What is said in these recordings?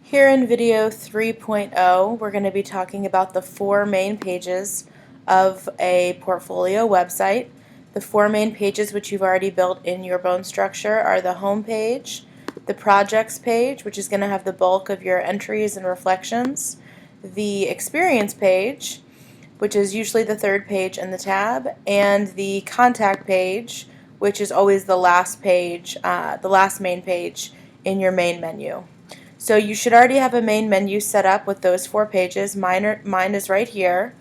Here in video 3.0, we're going to be talking about the four main pages of a portfolio website. The four main pages which you've already built in your bone structure are the home page, the projects page, which is going to have the bulk of your entries and reflections, the experience page, which is usually the third page in the tab, and the contact page, which is always the last page, the last main page in your main menu. So you should already have a main menu set up with those four pages. Mine is right here.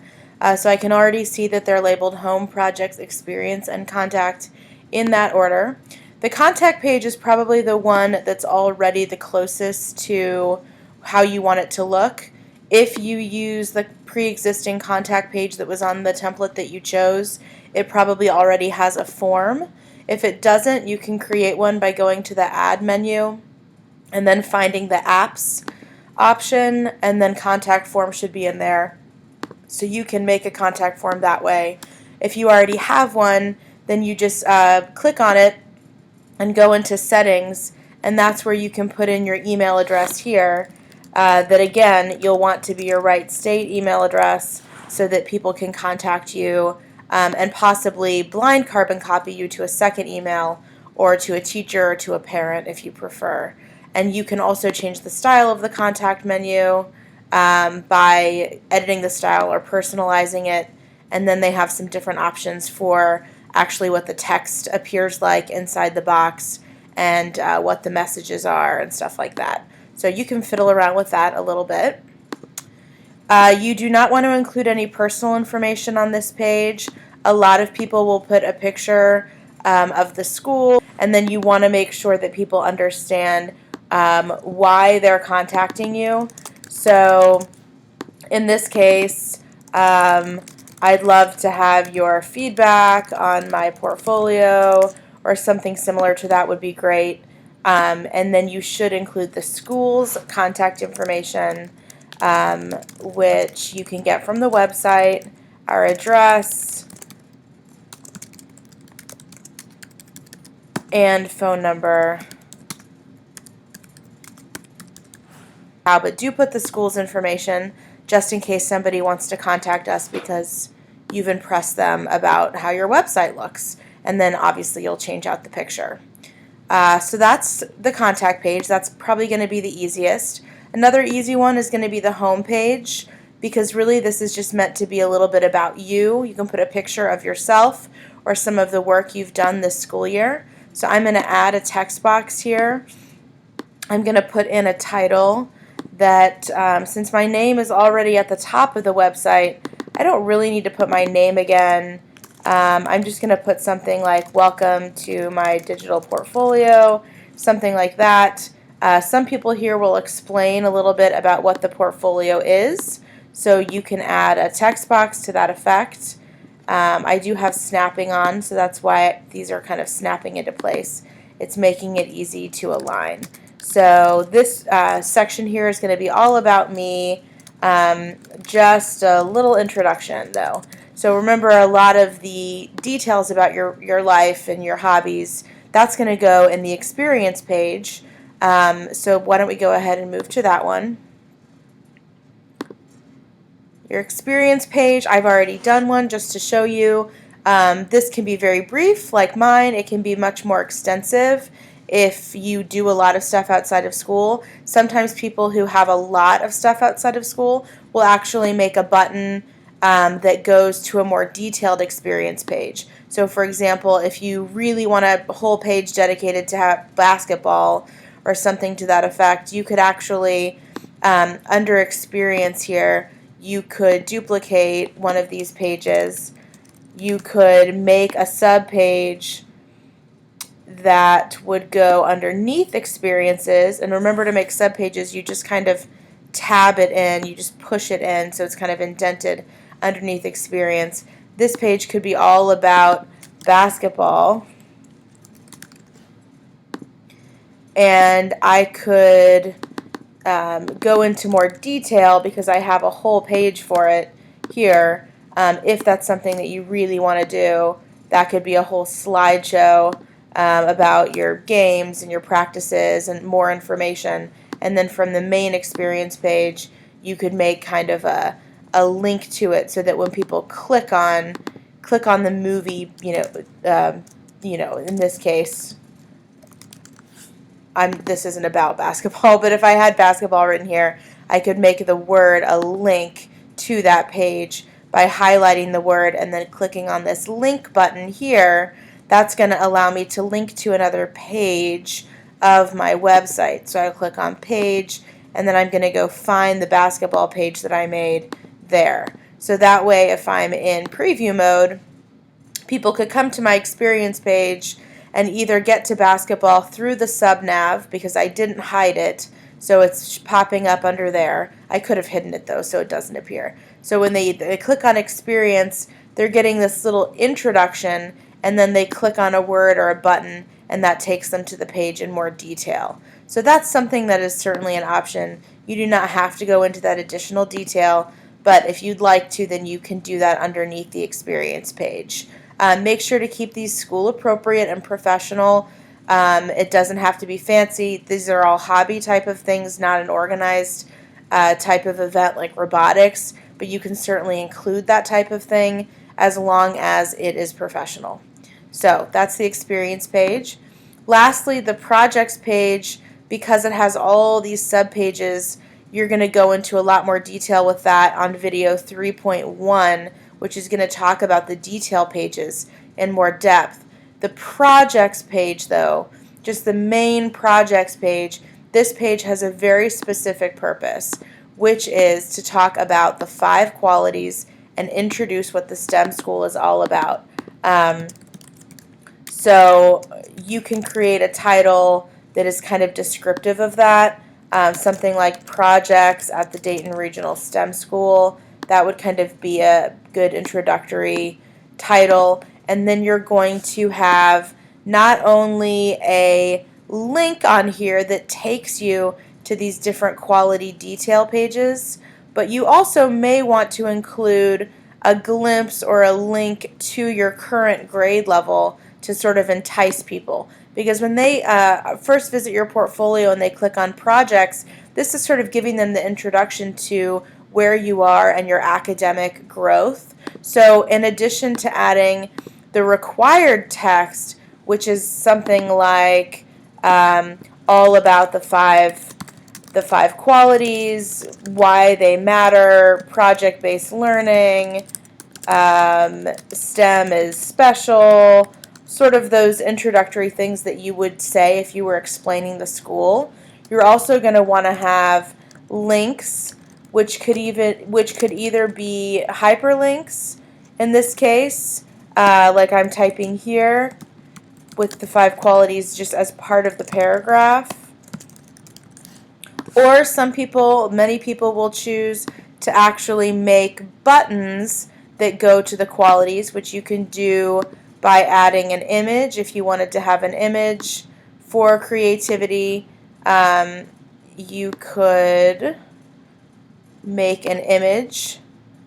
So I can already see that they're labeled Home, Projects, Experience, and Contact in that order. The contact page is probably the one that's already the closest to how you want it to look. If you use the pre-existing contact page that was on the template that you chose, it probably already has a form. If it doesn't, you can create one by going to the Add menu and then finding the Apps option, and then contact form should be in there. So you can make a contact form that way. If you already have one, then you just click on it and go into settings, and that's where you can put in your email address here. That again, you'll want to be your right state email address so that people can contact you and possibly blind carbon copy you to a second email or to a teacher or to a parent if you prefer. And you can also change the style of the contact menu by editing the style or personalizing it. And then they have some different options for actually what the text appears like inside the box and what the messages are and stuff like that. So you can fiddle around with that a little bit. You do not want to include any personal information on this page. A lot of people will put a picture of the school, and then you want to make sure that people understand why they're contacting you. So in this case, I'd love to have your feedback on my portfolio, or something similar to that would be great. And then you should include the school's contact information, which you can get from the website, our address, and phone number. But do put the school's information just in case somebody wants to contact us because you've impressed them about how your website looks. And then obviously you'll change out the picture. So that's the contact page. That's probably going to be the easiest. Another easy one is going to be the home page, because really this is just meant to be a little bit about you. You can put a picture of yourself or some of the work you've done this school year. So I'm going to add a text box here. I'm going to put in a title that, since my name is already at the top of the website, I don't really need to put my name again. I'm just going to put something like welcome to my digital portfolio, something like that. Some people here will explain a little bit about what the portfolio is, so you can add a text box to that effect. I do have snapping on, so that's why these are kind of snapping into place. It's making it easy to align. So this section here is going to be all about me, just a little introduction though. So remember, a lot of the details about your life and your hobbies, that's going to go in the experience page. So why don't we go ahead and move to that one. Your experience page, I've already done one just to show you. This can be very brief like mine. It can be much more extensive if you do a lot of stuff outside of school. Sometimes people who have a lot of stuff outside of school will actually make a button that goes to a more detailed experience page. So for example, if you really want a whole page dedicated to have basketball or something to that effect, you could actually, under experience here, you could duplicate one of these pages. You could make a sub-page that would go underneath experiences, and remember, to make subpages you just kind of tab it in, you just push it in so it's kind of indented underneath experience. This page could be all about basketball, and I could go into more detail because I have a whole page for it here. If that's something that you really want to do, that could be a whole slideshow about your games and your practices and more information. and then from the main experience page, you could make kind of a link to it so that when people click on the movie, in this case, this isn't about basketball, but if I had basketball written here, I could make the word a link to that page by highlighting the word and then clicking on this link button here. That's going to allow me to link to another page of my website. So I'll click on page, and then I'm going to go find the basketball page that I made there. So that way, if I'm in preview mode, people could come to my experience page and either get to basketball through the sub-nav, because I didn't hide it, so it's popping up under there. I could have hidden it though, so it doesn't appear. So when they click on experience, they're getting this little introduction, and then they click on a word or a button, and that takes them to the page in more detail. So that's something that is certainly an option. You do not have to go into that additional detail, but if you'd like to, then you can do that underneath the experience page. Make sure to keep these school appropriate and professional. It doesn't have to be fancy. These are all hobby type of things, not an organized type of event like robotics, but you can certainly include that type of thing as long as it is professional. So that's the experience page. Lastly, the projects page, because it has all these subpages, you're going to go into a lot more detail with that on video 3.1, which is going to talk about the detail pages in more depth. The projects page, though, just the main projects page, this page has a very specific purpose, which is to talk about the 5 qualities and introduce what the STEM school is all about. So you can create a title that is kind of descriptive of that, something like Projects at the Dayton Regional STEM School. That would kind of be a good introductory title. And then you're going to have not only a link on here that takes you to these different quality detail pages, but you also may want to include a glimpse or a link to your current grade level to sort of entice people. Because when they first visit your portfolio and they click on projects, this is sort of giving them the introduction to where you are and your academic growth. So in addition to adding the required text, which is something like all about the five qualities, why they matter, project-based learning, STEM is special, sort of those introductory things that you would say if you were explaining the school. You're also going to want to have links, which could either be hyperlinks in this case, like I'm typing here with the 5 qualities just as part of the paragraph. Or many people will choose to actually make buttons that go to the qualities, which you can do by adding an image. If you wanted to have an image for creativity, you could make an image,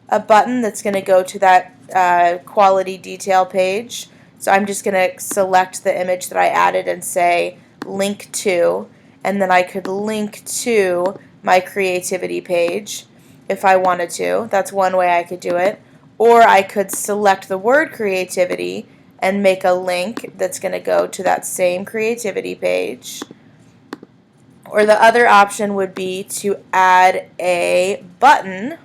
a button that's going to go to that quality detail page. So I'm just going to select the image that I added and say link to, and then I could link to my creativity page if I wanted to. That's one way I could do it. Or I could select the word creativity and make a link that's going to go to that same creativity page. Or the other option would be to add a button,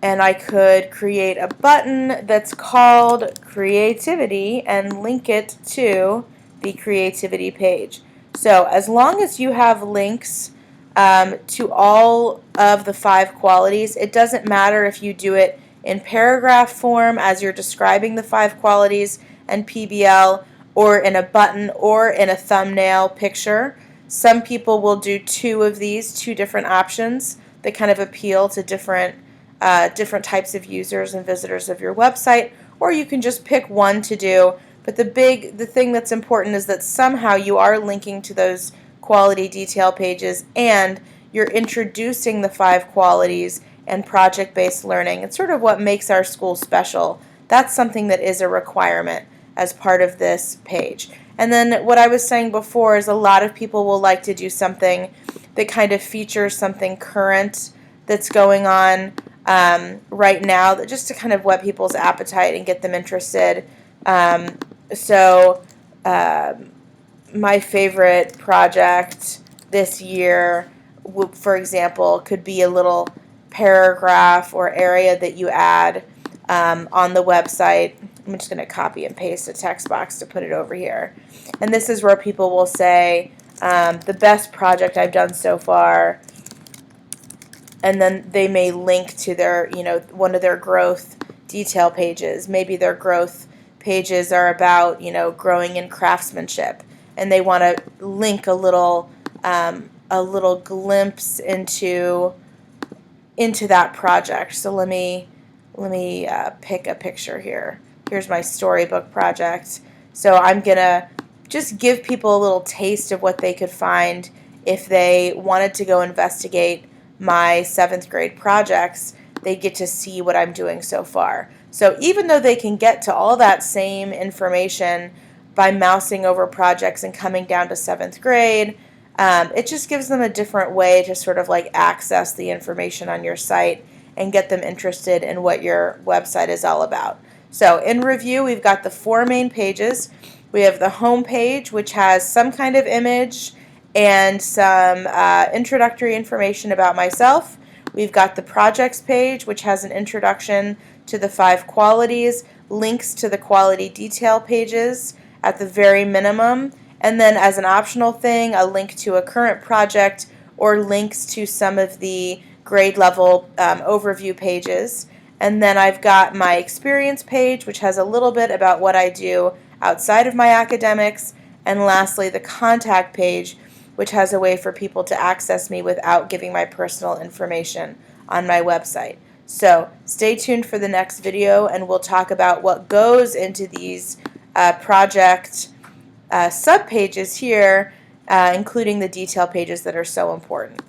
and I could create a button that's called creativity and link it to the creativity page. So as long as you have links to all of the 5 qualities, it doesn't matter if you do it in paragraph form as you're describing the 5 qualities and PBL, or in a button, or in a thumbnail picture. Some people will do 2 of these, 2 different options that kind of appeal to different types of users and visitors of your website, or you can just pick one to do. But the thing that's important is that somehow you are linking to those quality detail pages, and you're introducing the 5 qualities and project-based learning. It's sort of what makes our school special. That's something that is a requirement. as part of this page. And then what I was saying before is a lot of people will like to do something that kind of features something current that's going on right now, that just to kind of whet people's appetite and get them interested. So my favorite project this year, for example, could be a little paragraph or area that you add on the website. I'm just going to copy and paste a text box to put it over here. And this is where people will say, the best project I've done so far, and then they may link to their, one of their growth detail pages. Maybe their growth pages are about, growing in craftsmanship, and they want to link a little glimpse into that project. So let me pick a picture here. Here's my storybook project. So I'm gonna just give people a little taste of what they could find if they wanted to go investigate my 7th grade projects. They get to see what I'm doing so far. So even though they can get to all that same information by mousing over projects and coming down to 7th grade, it just gives them a different way to sort of like access the information on your site and get them interested in what your website is all about. So in review, we've got the 4 main pages. We have the home page, which has some kind of image and some introductory information about myself. We've got the projects page, which has an introduction to the 5 qualities, links to the quality detail pages at the very minimum, and then as an optional thing, a link to a current project or links to some of the grade level overview pages. And then I've got my experience page, which has a little bit about what I do outside of my academics. And lastly, the contact page, which has a way for people to access me without giving my personal information on my website. So stay tuned for the next video, and we'll talk about what goes into these project subpages here, including the detail pages that are so important.